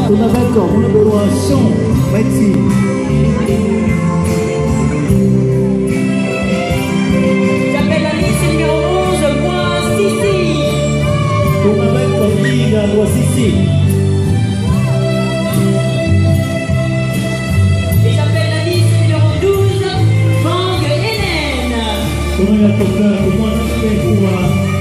Tunaweka numéro 1 son, merci. J'appelle la liste numéro 11, moi Sissi. Tunaweka Liga wa Sissi. Et j'appelle la liste numéro 12, Fang Hélène. Tunaweka kwa